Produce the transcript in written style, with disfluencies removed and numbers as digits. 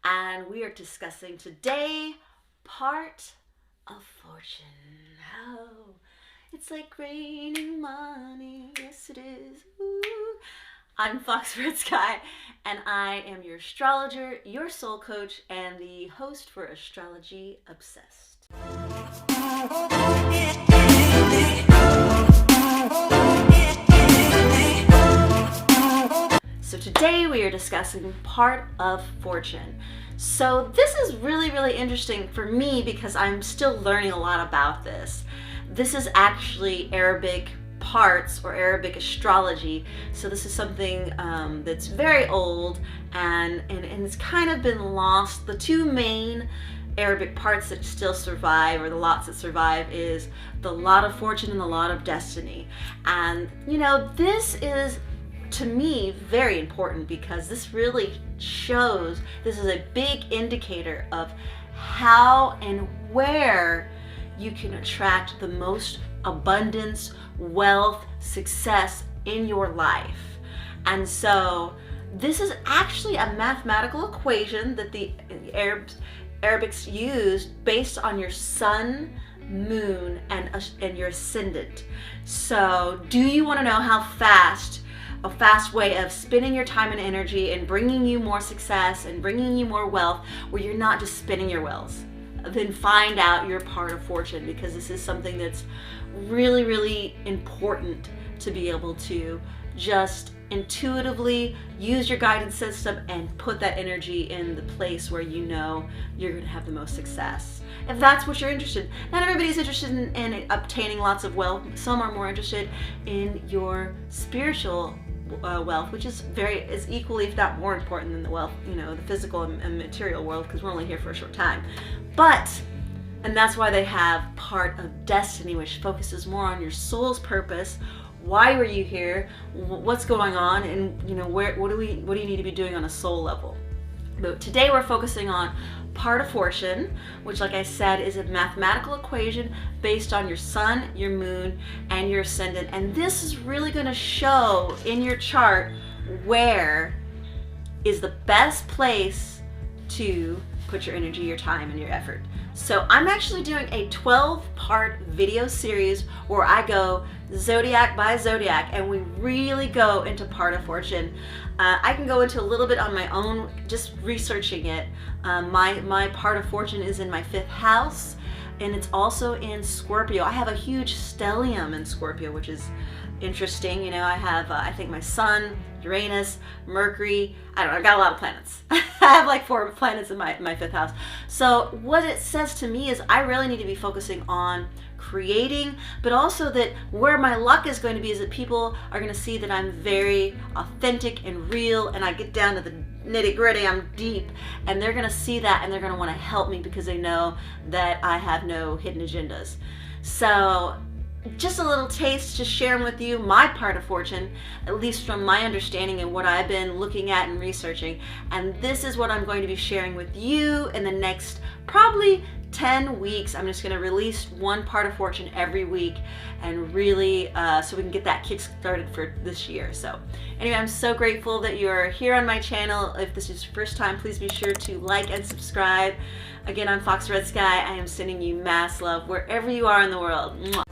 and we are discussing today part of fortune. Oh, it's like raining money. Yes, it is. Ooh. I'm Fox RedSky, and I am your astrologer, your soul coach, and the host for Astrology Obsessed. So today we are discussing part of fortune. So this is really interesting for me because I'm still learning a lot about this. This is actually Arabic parts or Arabic astrology. So this is something that's very old and it's kind of been lost. The two main Arabic parts that still survive, or the lots that survive, is the lot of fortune and the lot of destiny. And you know, this is, to me, very important because this really shows, this is a big indicator of how and where you can attract the most abundance, wealth, success in your life. And so this is actually a mathematical equation that the Arabics used based on your sun, moon, and your ascendant. So do you want to know how a fast way of spending your time and energy and bringing you more success and bringing you more wealth where you're not just spinning your wheels? Then find out your part of fortune, because this is something that's really important to be able to just intuitively use your guidance system and put that energy in the place where you know you're going to have the most success. If that's what you're interested in. Not everybody's interested in obtaining lots of wealth. Some are more interested in your spiritual wealth, which is equally, if not more important than the wealth, you know, the physical and material world, because we're only here for a short time. And that's why they have part of destiny, which focuses more on your soul's purpose. Why were you here? What's going on? And you know, what do you need to be doing on a soul level? But today we're focusing on part of fortune, which, like I said, is a mathematical equation based on your sun, your moon, and your ascendant. And this is really going to show in your chart where is the best place to put your energy, your time, and your effort. So I'm actually doing a 12-part video series where I go zodiac by zodiac and we really go into part of fortune. I can go into a little bit on my own, just researching it. My part of fortune is in my 5th house, and it's also in Scorpio. I have a huge stellium in Scorpio, which is interesting. You know, I have, I think, my sun, Uranus, Mercury. I don't know, I've got a lot of planets. I have like 4 planets in my 5th house. So what it says to me is I really need to be focusing on creating, but also that where my luck is going to be is that people are going to see that I'm very authentic and real, and I get down to the nitty gritty, I'm deep, and they're going to see that and they're going to want to help me because they know that I have no hidden agendas. So just a little taste, just sharing with you my part of fortune, at least from my understanding and what I've been looking at and researching. And this is what I'm going to be sharing with you in the next probably 10 weeks. I'm just going to release one part of fortune every week, and really so we can get that kick started for this year. So anyway, I'm so grateful that you're here on my channel. If this is your first time, please be sure to like and subscribe. Again, I'm Fox RedSky. I am sending you mass love wherever you are in the world. Mwah.